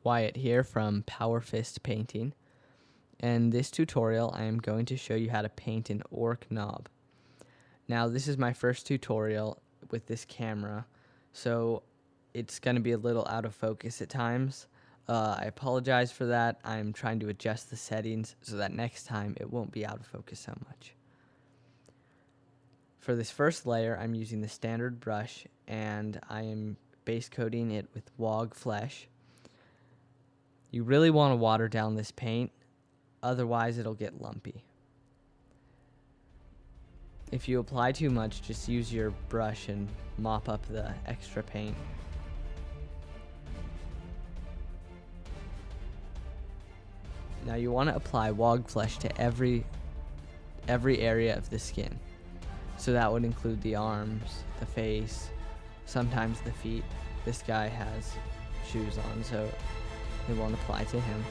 Wyatt here from PowerfistPainting. In this tutorial, I am going to show you how to paint an orc nob. Now, this is my first tutorial with this camera, so it's going to be a little out of focus at times. I apologize for that. I'm trying to adjust the settings so that next time it won't be out of focus so much. For this first layer, I'm using the standard brush, and I am base coating it with WOG Flesh. You really want to water down this paint, otherwise it'll get lumpy. If you apply too much, just use your brush and mop up the extra paint. Now you want to apply WOG Flesh to every area of the skin. So that would include the arms, the face, sometimes the feet. This guy has shoes on, so it won't apply to him.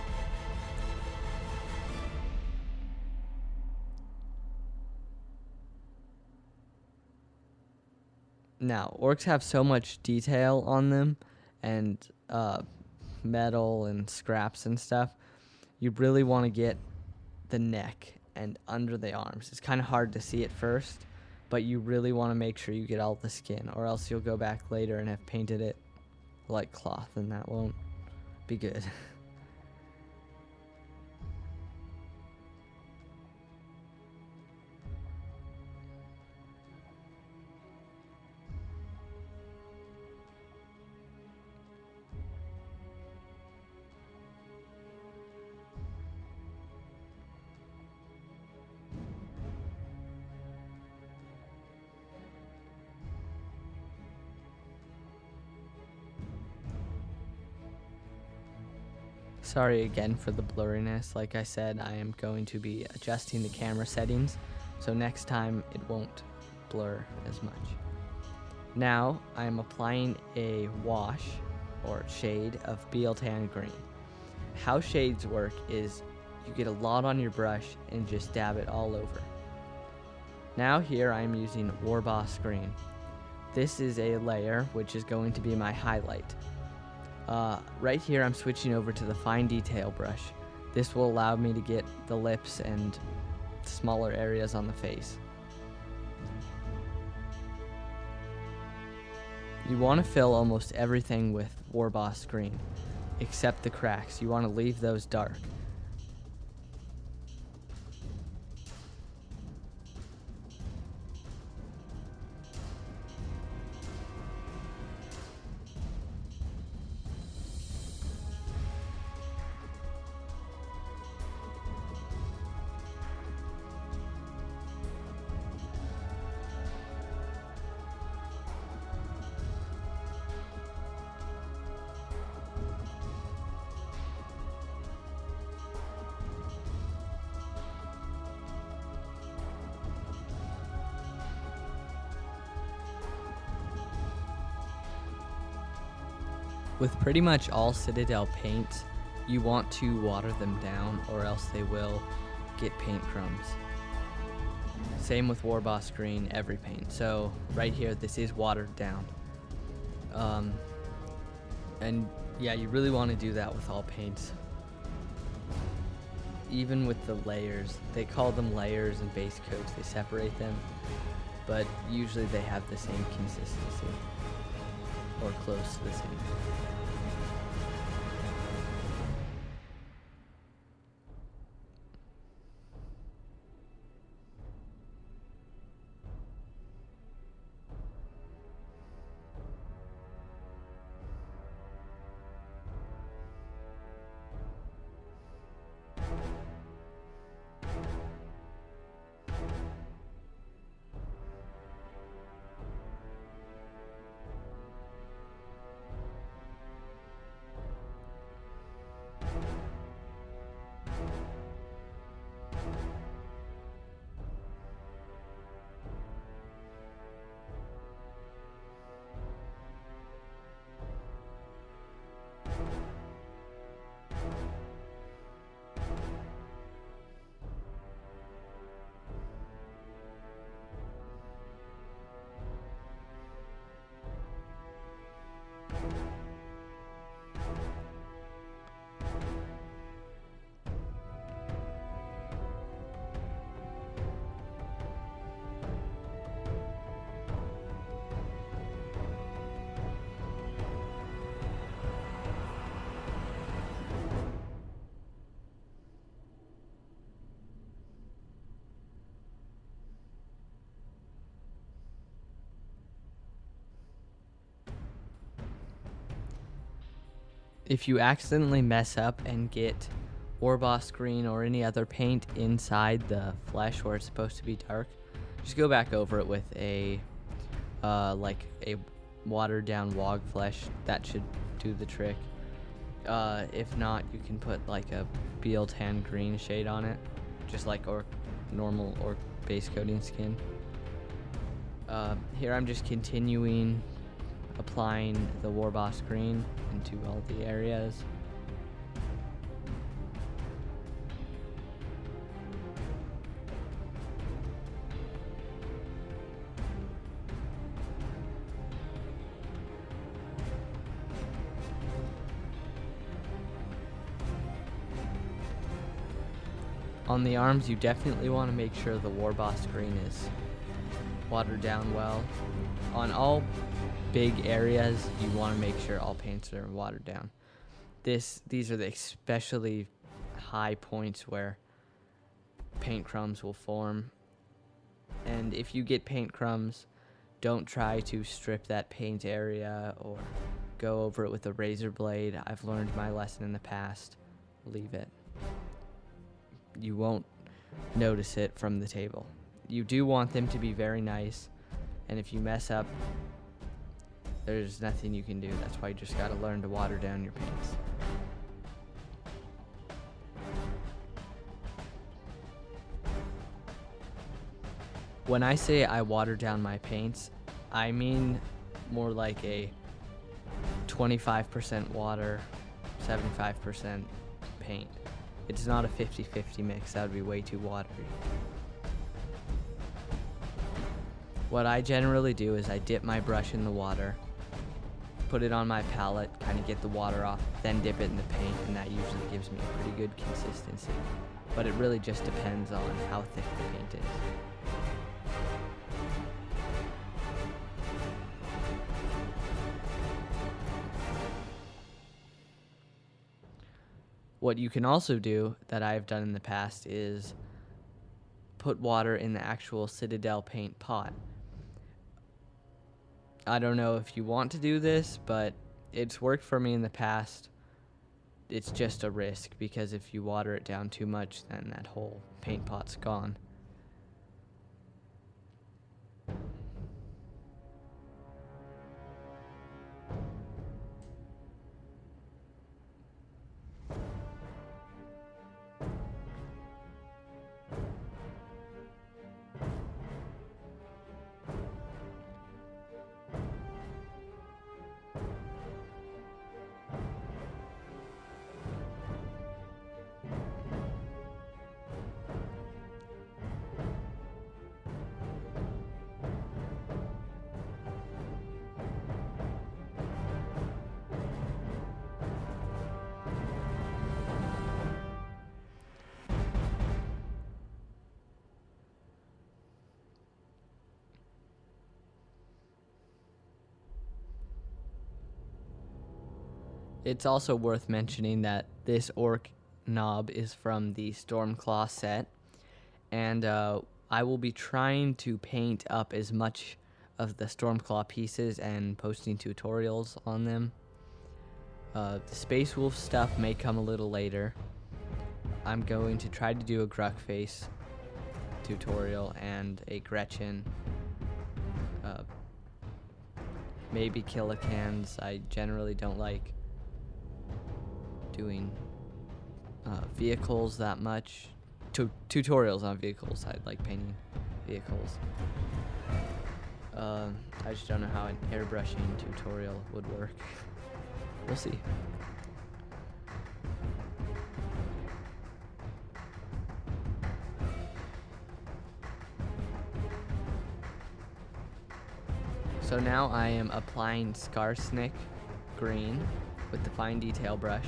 Now, orcs have so much detail on them, and metal and scraps and stuff. You really want to get the neck and under the arms. It's kind of hard to see at first, but you really want to make sure you get all the skin, or else you'll go back later and have painted it like cloth, and that won't be good. Sorry again for the blurriness. Like I said, I am going to be adjusting the camera settings, so next time it won't blur as much. Now I am applying a wash or shade of BL Tan Green. How shades work is you get a lot on your brush and just dab it all over. Now here I am using Warboss Green. This is a layer which is going to be my highlight. Right here I'm switching over to the fine detail brush. This will allow me to get the lips and smaller areas on the face. You want to fill almost everything with Warboss Green, except the cracks. You want to leave those dark. With pretty much all Citadel paints, you want to water them down, or else they will get paint crumbs. Same with Warboss Green, every paint. So right here, this is watered down. And yeah, you really want to do that with all paints. Even with the layers, they call them layers and base coats, they separate them, but usually they have the same consistency, or close to the same. If you accidentally mess up and get Orboss green or any other paint inside the flesh where it's supposed to be dark, just go back over it with a like a watered down wog flesh. That should do the trick. If not, you can put like a Beal tan green shade on it, just like normal Ork base coating skin. Here I'm just continuing applying the Warboss green into all the areas. On the arms, you definitely want to make sure the Warboss green is watered down well. On all big areas, you want to make sure all paints are watered down. These are the especially high points where paint crumbs will form. And if you get paint crumbs, don't try to strip that paint area or go over it with a razor blade. I've learned my lesson in the past. Leave it. You won't notice it from the table. You do want them to be very nice, and if you mess up, there's nothing you can do. That's why you just gotta learn to water down your paints. When I say I water down my paints, I mean more like a 25% water, 75% paint. It's not a 50-50 mix. That would be way too watery. What I generally do is I dip my brush in the water, put it on my palette, kind of get the water off, then dip it in the paint, and that usually gives me a pretty good consistency. But it really just depends on how thick the paint is. What you can also do, that I've done in the past, is put water in the actual Citadel paint pot. I don't know if you want to do this, but it's worked for me in the past. It's just a risk, because if you water it down too much, then that whole paint pot's gone. It's also worth mentioning that this Ork Nob is from the Stormclaw set, and I will be trying to paint up as much of the Stormclaw pieces and posting tutorials on them. The Space Wolf stuff may come a little later. I'm going to try to do a Gruckface tutorial and a Gretchen. Maybe Killicans. I generally don't like doing vehicles that much. Tutorials on vehicles. I like painting vehicles. I just don't know how an airbrushing tutorial would work. We'll see. So now I am applying Skarsnik green with the fine detail brush.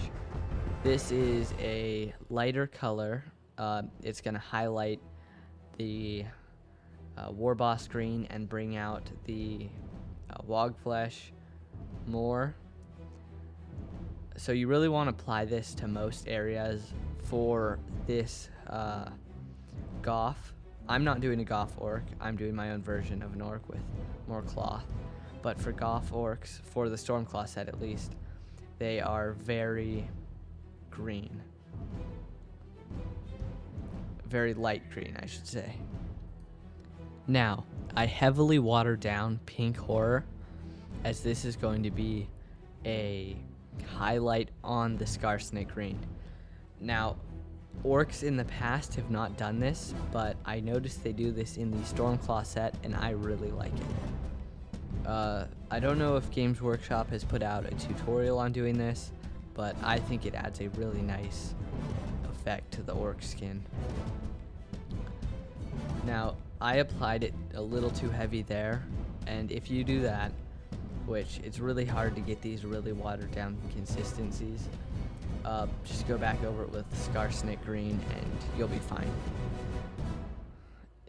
This is a lighter color. It's going to highlight the Warboss green and bring out the Wogflesh more. So you really want to apply this to most areas. For this Goth, I'm not doing a Goth Ork. I'm doing my own version of an Ork with more cloth. But for Goth Orks, for the Stormclaw set at least, they are very green. Very light green, I should say. Now, I heavily watered down Pink Horror, as this is going to be a highlight on the Scarsnake green. Now, orcs in the past have not done this, but I noticed they do this in the Stormclaw set, and I really like it. I don't know if Games Workshop has put out a tutorial on doing this, but I think it adds a really nice effect to the orc skin. Now, I applied it a little too heavy there, and if you do that, which it's really hard to get these really watered down consistencies, just go back over it with Scarsnake green and you'll be fine.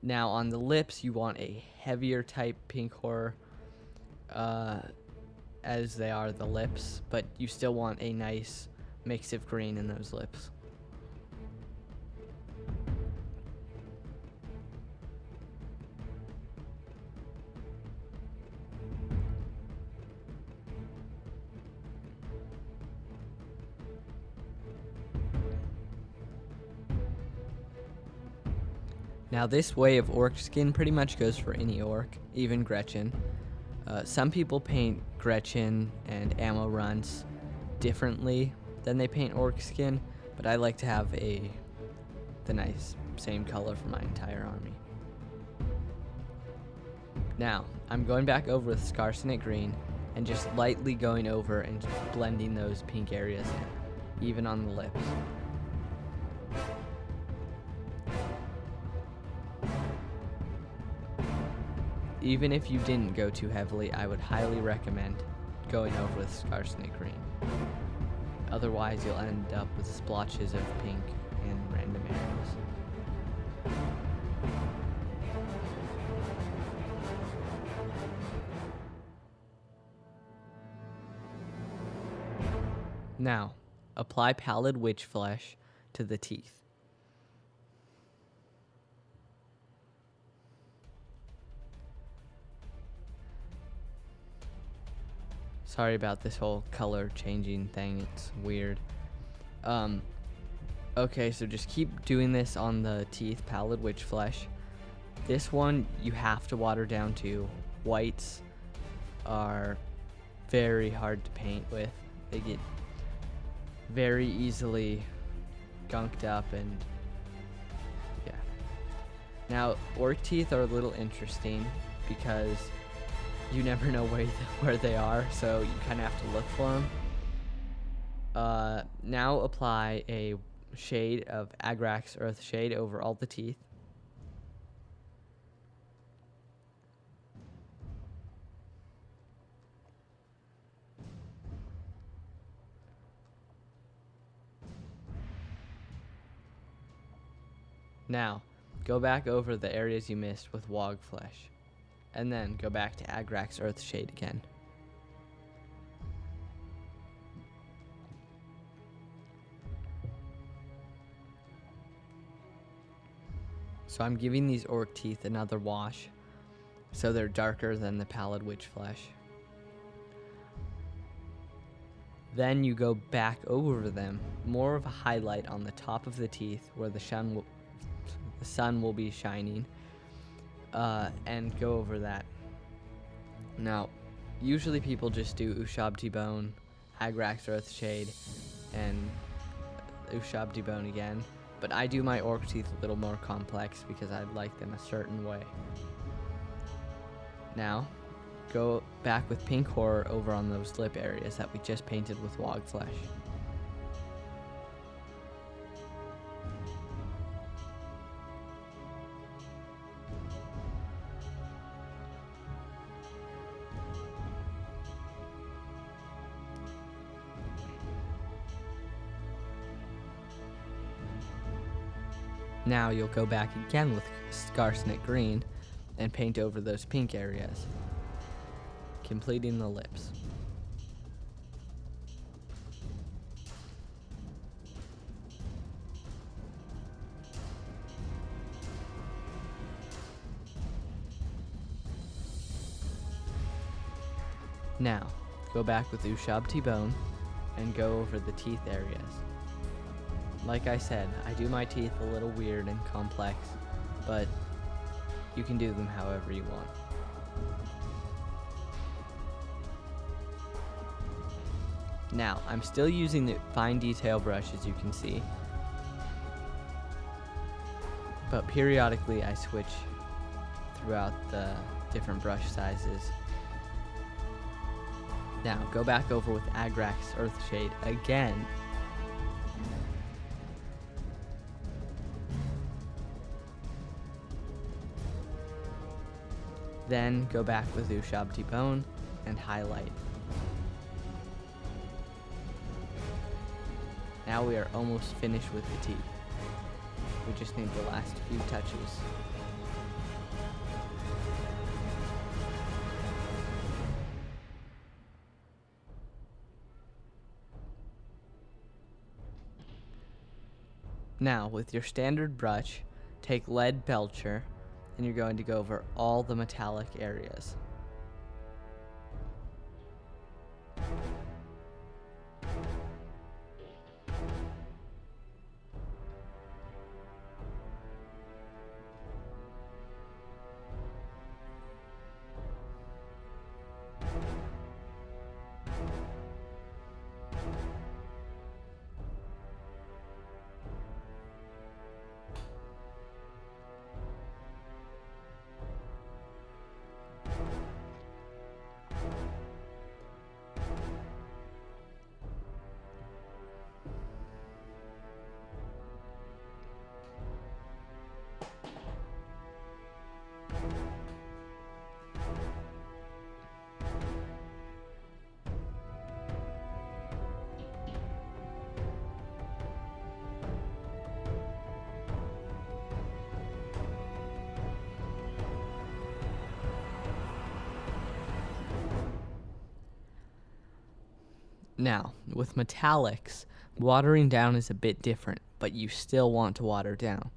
Now on the lips, you want a heavier type Pink Horror, as they are the lips, but you still want a nice mix of green in those lips. Now this way of orc skin pretty much goes for any orc, even Gretchen. Some people paint Gretchen and ammo runts differently than they paint orc skin, but I like to have the nice same color for my entire army. Now, I'm going back over with Scarsnake green and just lightly going over and blending those pink areas in, even on the lips. Even if you didn't go too heavily, I would highly recommend going over with Scarsnake green. Otherwise, you'll end up with splotches of pink in random areas. Now, apply Pallid Witch Flesh to the teeth. Sorry about this whole color changing thing, it's weird. Okay, so just keep doing this on the teeth, Pallid Witch Flesh. This one you have to water down too. Whites are very hard to paint with. They get very easily gunked up and yeah. Now, orc teeth are a little interesting because you never know where they are, so you kind of have to look for them. Now apply a shade of Agrax Earth Shade over all the teeth. Now, go back over the areas you missed with Wog Flesh. And then go back to Agrax Earth Shade again. So I'm giving these orc teeth another wash, so they're darker than the Pallid Witch Flesh. Then you go back over them, more of a highlight on the top of the teeth where the sun will be shining. And go over that. Now, usually people just do Ushabti Bone, Agrax Earth Shade, and Ushabti Bone again, but I do my orc teeth a little more complex because I like them a certain way. Now, go back with Pink Horror over on those lip areas that we just painted with Wog Flesh. Now you'll go back again with Scarsnake green and paint over those pink areas, completing the lips. Now, go back with Ushabti Bone and go over the teeth areas. Like I said, I do my teeth a little weird and complex, but you can do them however you want. Now, I'm still using the fine detail brush, as you can see, but periodically I switch throughout the different brush sizes. Now, go back over with Agrax Earthshade again. Then go back with Ushab T-Bone and highlight. Now we are almost finished with the teeth. We just need the last few touches. Now, with your standard brush, take lead belcher, and you're going to go over all the metallic areas. Now, with metallics, watering down is a bit different, but you still want to water down.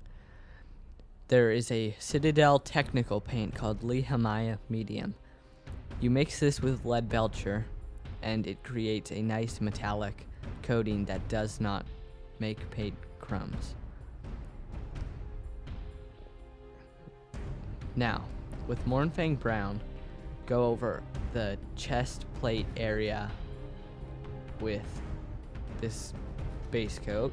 There is a Citadel technical paint called Lehemiah Medium. You mix this with lead belcher, and it creates a nice metallic coating that does not make paint crumbs. Now, with Mornfang Brown, go over the chest plate area with this base coat.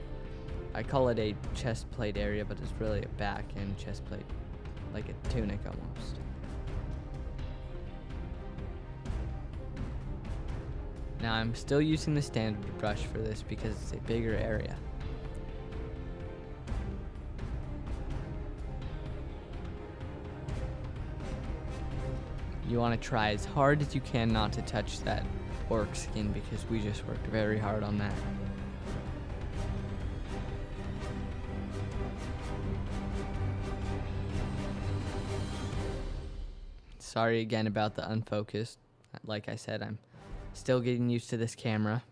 I call it a chest plate area, but it's really a back and chest plate, like a tunic almost. Now I'm still using the standard brush for this because it's a bigger area. You want to try as hard as you can not to touch that orc skin because we just worked very hard on that. Sorry again about the unfocused. Like I said, I'm still getting used to this camera.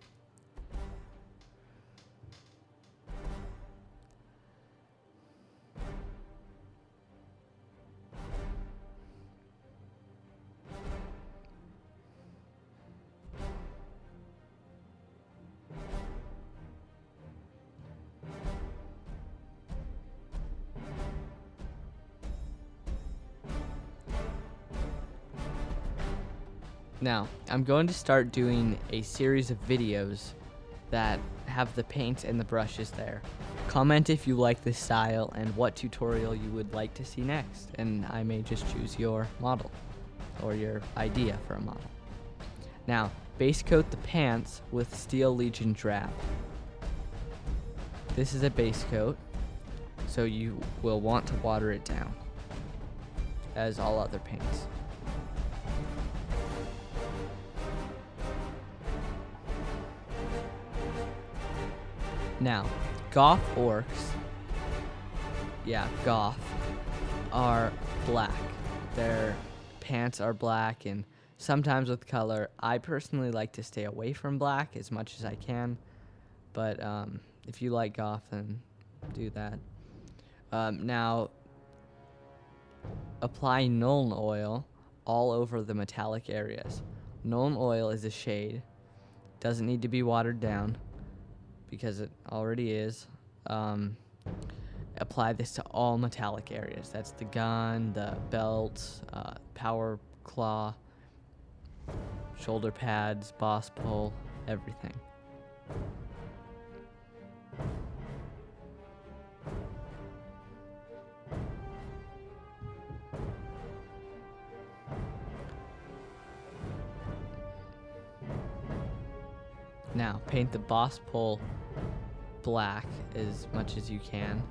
Now, I'm going to start doing a series of videos that have the paint and the brushes there. Comment if you like this style and what tutorial you would like to see next, and I may just choose your model or your idea for a model. Now, base coat the pants with Steel Legion Drab. This is a base coat, so you will want to water it down, as all other paints. Now, Goth orcs, Goth, are black. Their pants are black and sometimes with color. I personally like to stay away from black as much as I can, but if you like Goth, then do that. Now, apply Nuln oil all over the metallic areas. Nuln oil is a shade, Doesn't need to be watered down because it already is. Apply this to all metallic areas. That's the gun, the belt, power claw, shoulder pads, boss pole, everything. Now, paint the boss pole black as much as you can.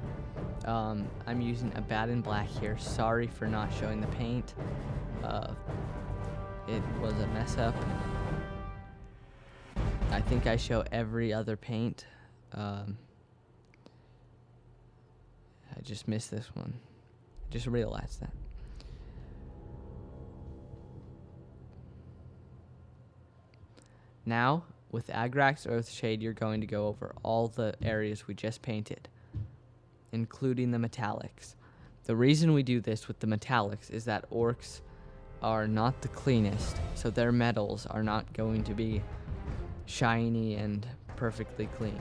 I'm using a Baden black here. Sorry for not showing the paint. It was a mess up. I think I show every other paint. I just missed this one. I just realized that. Now, with Agrax Earthshade, you're going to go over all the areas we just painted, including the metallics. The reason we do this with the metallics is that orcs are not the cleanest, so their metals are not going to be shiny and perfectly clean.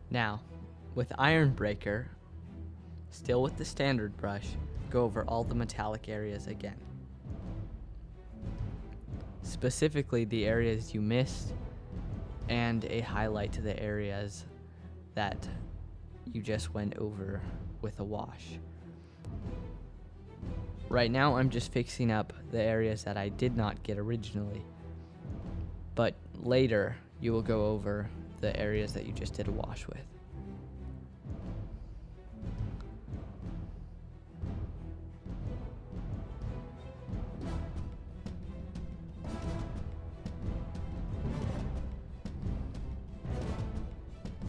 Now, with Iron Breaker, still with the standard brush, go over all the metallic areas again. Specifically the areas you missed, and a highlight to the areas that you just went over with a wash. Right now I'm just fixing up the areas that I did not get originally, but later you will go over the areas that you just did a wash with.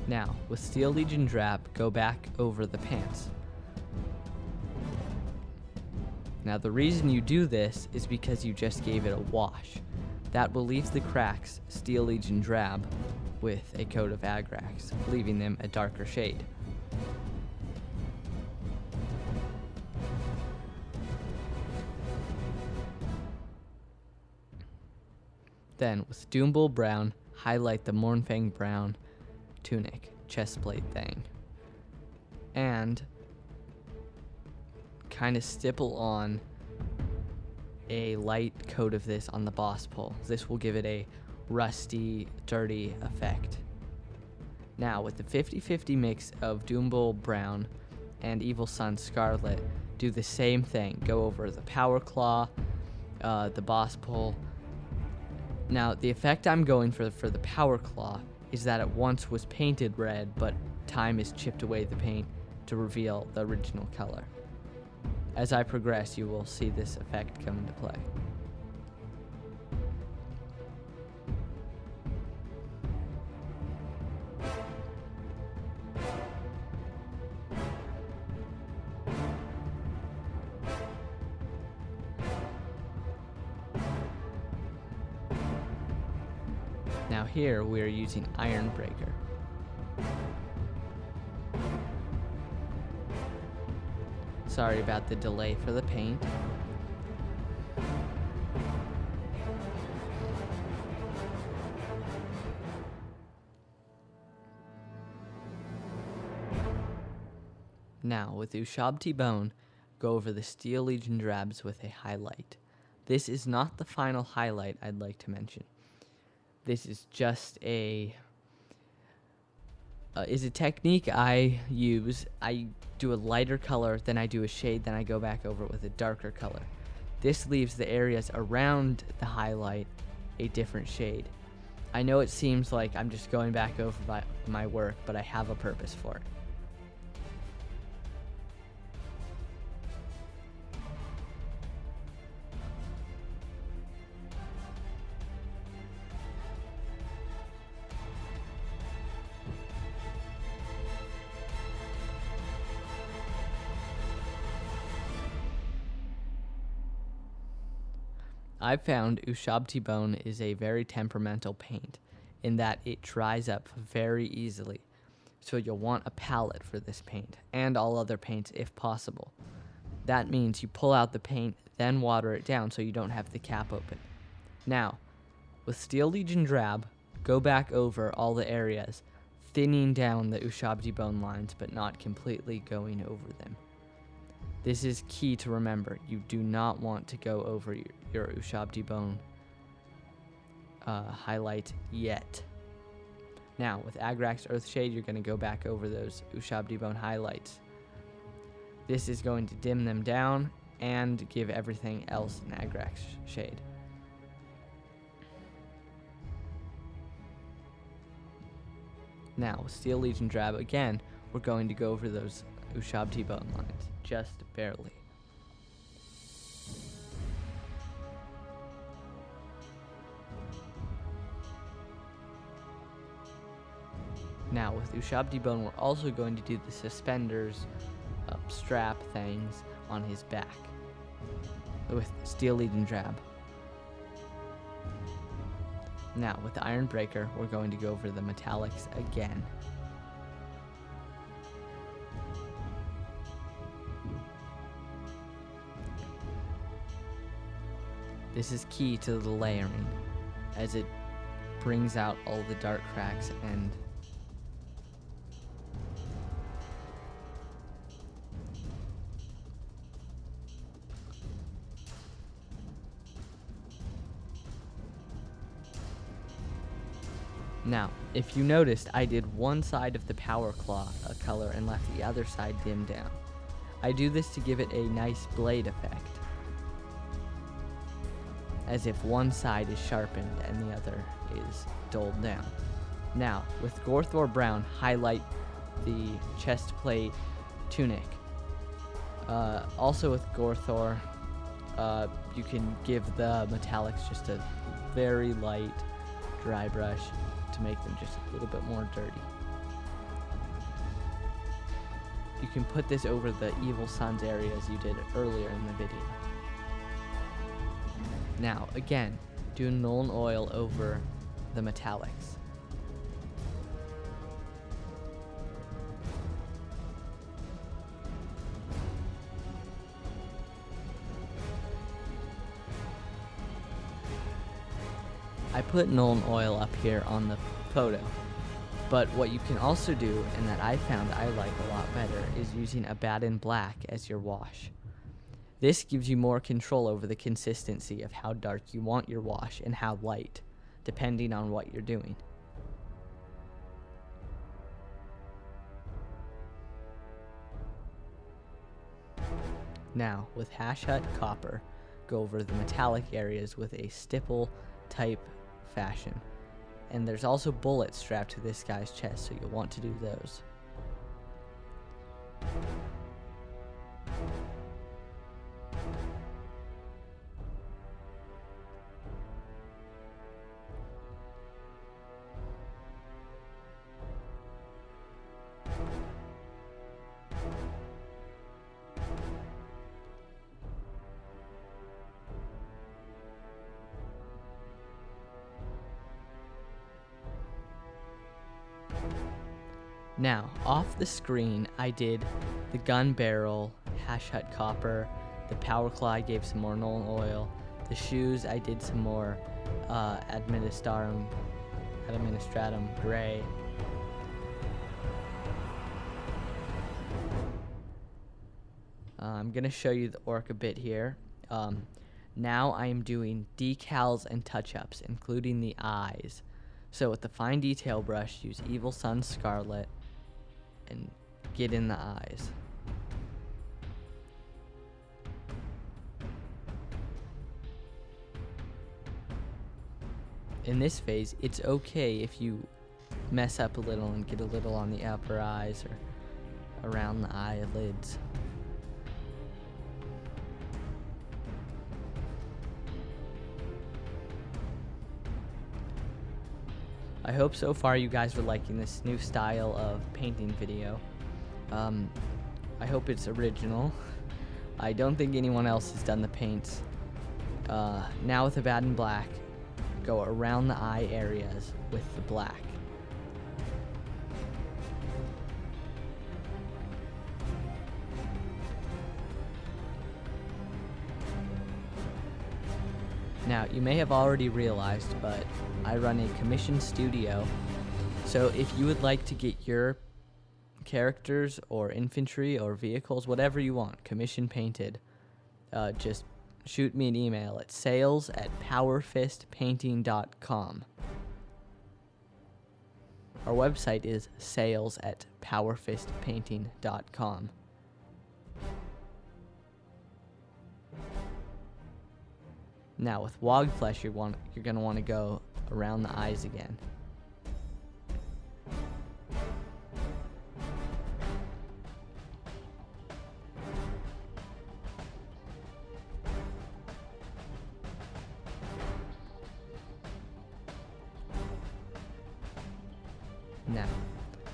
Now, with Steel Legion Drab, go back over the pants. Now, the reason you do this is because you just gave it a wash. That will leave the cracks Steel Legion Drab with a coat of Agrax, leaving them a darker shade. Then, with Doombull Brown, highlight the Mournfang Brown tunic, chestplate thing. And kind of stipple on a light coat of this on the boss pole. This will give it a rusty, dirty effect. Now, with the 50-50 mix of Doombull Brown and Evil Sun Scarlet, do the same thing. Go over the Power Claw, the boss pole. Now, the effect I'm going for the Power Claw is that it once was painted red, but time has chipped away the paint to reveal the original color. As I progress, you will see this effect come into play. Now here we are using Iron Breaker. Sorry about the delay for the paint. Now with Ushabti Bone, go over the Steel Legion Drabs with a highlight. This is not the final highlight I'd like to mention. This is just a is a technique I use. I do a lighter color, then I do a shade, then I go back over it with a darker color. This leaves the areas around the highlight a different shade. I know it seems like I'm just going back over my work, but I have a purpose for it. I've found Ushabti Bone is a very temperamental paint in that it dries up very easily. So you'll want a palette for this paint and all other paints if possible. That means you pull out the paint, then water it down so you don't have the cap open. Now, with Steel Legion Drab, go back over all the areas, thinning down the Ushabti Bone lines but not completely going over them. This is key to remember. You do not want to go over your Ushabti Bone highlight yet. Now, with Agrax Earthshade, you're going to go back over those Ushabti Bone highlights. This is going to dim them down and give everything else an Agrax shade. Now, with Steel Legion Drab, again, we're going to go over those Ushabti Bone lines, just barely. Now, with Ushabti Bone, we're also going to do the suspenders, strap things on his back with Steel Legion Drab. Now, with the Iron Breaker, we're going to go over the metallics again. This is key to the layering, as it brings out all the dark cracks and now, if you noticed, I did one side of the Power Claw a color and left the other side dimmed down. I do this to give it a nice blade effect, as if one side is sharpened and the other is dulled down. Now, with Gorthor Brown, highlight the chest plate tunic. Also with Gorthor, you can give the metallics just a very light dry brush to make them just a little bit more dirty. You can put this over the Evil Sun's area as you did earlier in the video. Now, again, do Nuln Oil over the metallics. I put Nuln Oil up here on the photo, but what you can also do, and that I found I like a lot better, is using Abaddon Black as your wash. This gives you more control over the consistency of how dark you want your wash and how light, depending on what you're doing. Now, with Hash Hut Copper, go over the metallic areas with a stipple type fashion. And there's also bullets strapped to this guy's chest, so you'll want to do those. Now, off the screen, I did the gun barrel, Hash Hut Copper, the Power Claw I gave some more Nuln Oil, the shoes I did some more Administratum Gray. I'm going to show you the orc a bit here. Now I am doing decals and touch-ups, including the eyes. So with the fine detail brush, use Evil Sun Scarlet, and get in the eyes. In this phase, it's okay if you mess up a little and get a little on the upper eyes or around the eyelids. I hope so far you guys are liking this new style of painting video. I hope it's original. I don't think anyone else has done the paints. Now with the bad and black, go around the eye areas with the black. Now, you may have already realized, but I run a commission studio, so if you would like to get your characters or infantry or vehicles, whatever you want, commission painted, just shoot me an email at sales@PowerfistPainting.com. Our website is sales@PowerfistPainting.com. Now with Wog Flesh, you're going to want to go around the eyes again. Now,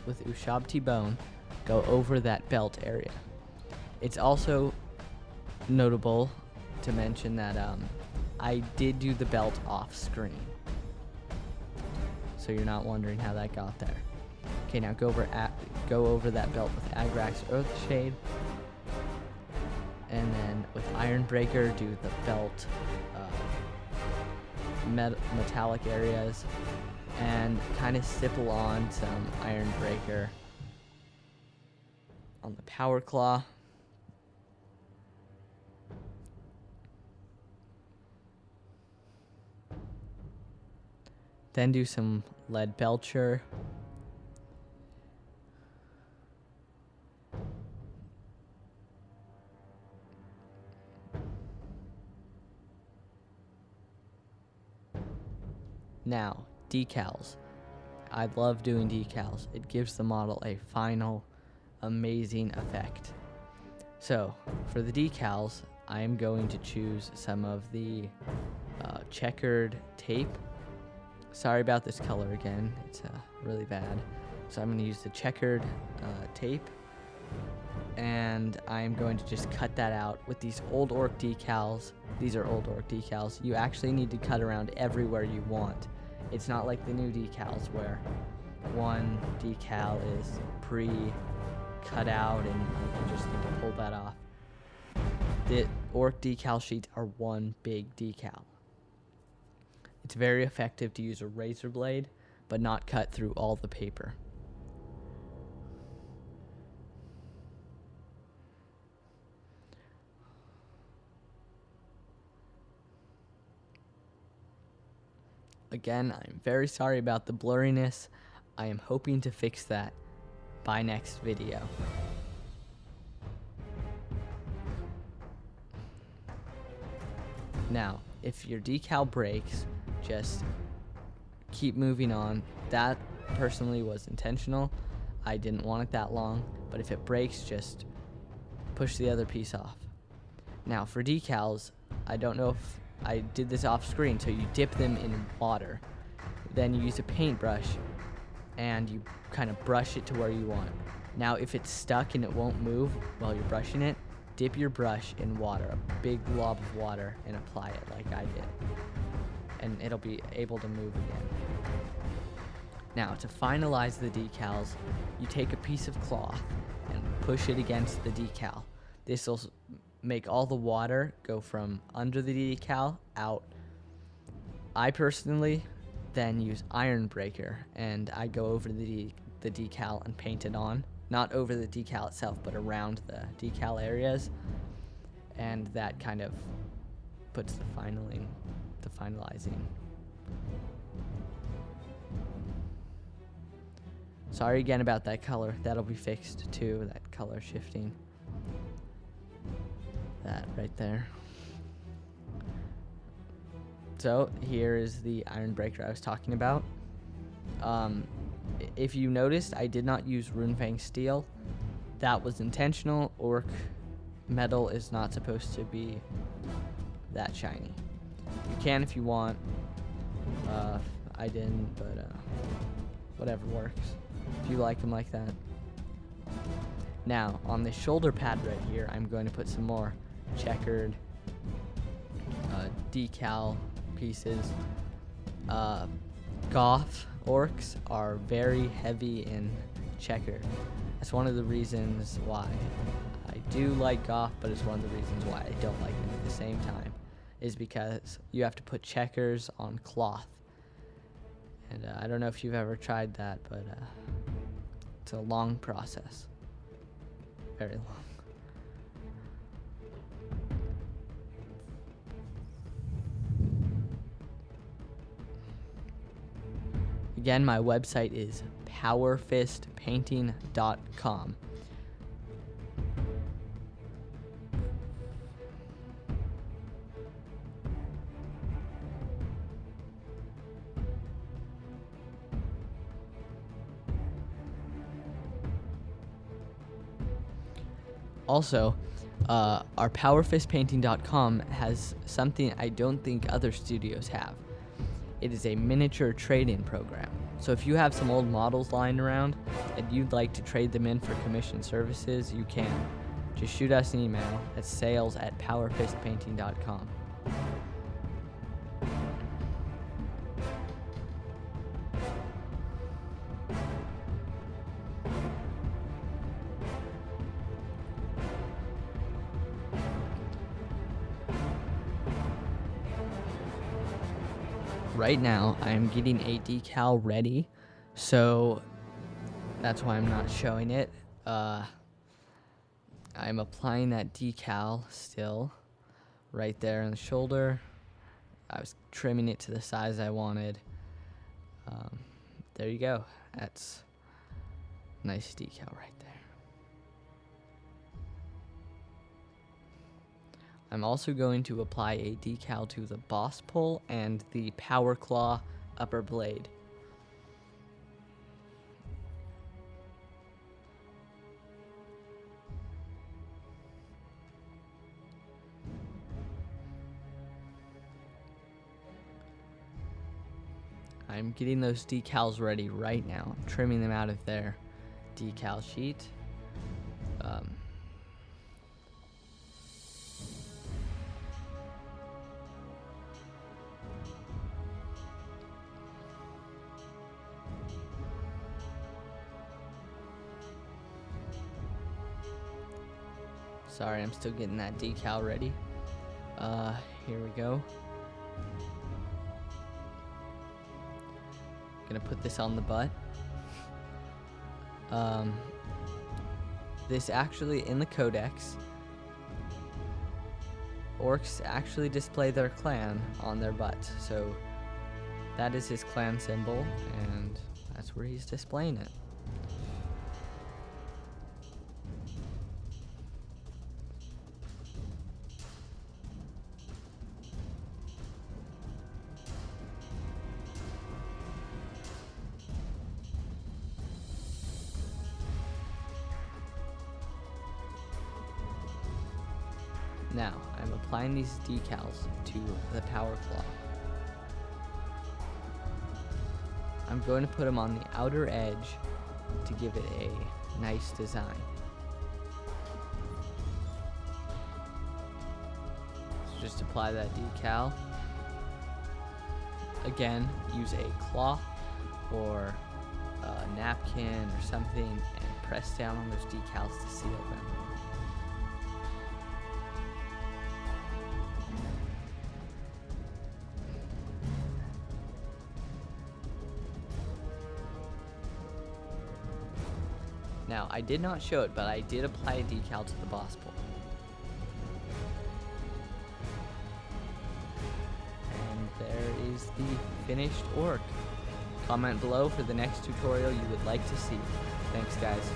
with Ushabti Bone, go over that belt area. It's also notable to mention that I did do the belt off screen, so you're not wondering how that got there. Okay, now go over that belt with Agrax Oathshade, and then with Ironbreaker do the belt metallic areas, and kind of stipple on some Ironbreaker on the Power Claw. Then do some Lead Belcher. Now, decals. I love doing decals. It gives the model a final, amazing effect. So, for the decals, I am going to choose some of the checkered tape. Sorry about this color again, it's really bad. So I'm going to use the checkered tape, and I'm going to just cut that out with these old orc decals. These are old orc decals. You actually need to cut around everywhere you want. It's not like the new decals where one decal is pre-cut out and you just need to pull that off. The orc decal sheets are one big decal. It's very effective to use a razor blade, but not cut through all the paper. Again, I'm very sorry about the blurriness. I am hoping to fix that by next video. Now, if your decal breaks, just keep moving on. That personally was intentional. I didn't want it that long, but if it breaks, just push the other piece off. Now for decals, I don't know if I did this off screen, so you dip them in water, then you use a paintbrush and you kind of brush it to where you want. Now if it's stuck and it won't move while you're brushing it, dip your brush in water, a big glob of water, and apply it like I did, and it'll be able to move again. Now to finalize the decals, you take a piece of cloth and push it against the decal. This will make all the water go from under the decal out. I personally then use Ironbreaker, and I go over the decal and paint it on. Not over the decal itself, but around the decal areas, and that kind of puts the finalizing. Sorry again about that color. That'll be fixed too, that color shifting. That right there. So here is the iron breaker I was talking about. If you noticed, I did not use Runefang steel. That was intentional. Orc metal is not supposed to be that shiny. You can if you want. I didn't, but whatever works. If you like them like that. Now, on the shoulder pad right here, I'm going to put some more checkered decal pieces. Goth orcs are very heavy in checkered. That's one of the reasons why I do like goth, but it's one of the reasons why I don't like them at the same time, is because you have to put checkers on cloth. And I don't know if you've ever tried that, but it's a long process. Very long. Again, my website is PowerfistPainting.com. Also, our PowerfistPainting.com has something I don't think other studios have. It is a miniature trade-in program. So if you have some old models lying around and you'd like to trade them in for commission services, you can. Just shoot us an email at sales@powerfistpainting.com. Right now, I am getting a decal ready, so that's why I'm not showing it. I'm applying that decal still, right there on the shoulder. I was trimming it to the size I wanted. There you go. That's nice decal right there. I'm also going to apply a decal to the boss pole and the power claw upper blade. I'm getting those decals ready right now. I'm trimming them out of their decal sheet. Sorry, I'm still getting that decal ready. Here we go. Gonna put this on the butt. This actually, in the codex, orcs actually display their clan on their butt. So that is his clan symbol, and that's where he's displaying it. Now, I'm applying these decals to the power claw. I'm going to put them on the outer edge to give it a nice design. So just apply that decal. Again, use a cloth or a napkin or something and press down on those decals to seal them. Now, I did not show it, but I did apply a decal to the boss pole. And there is the finished orc. Comment below for the next tutorial you would like to see. Thanks, guys.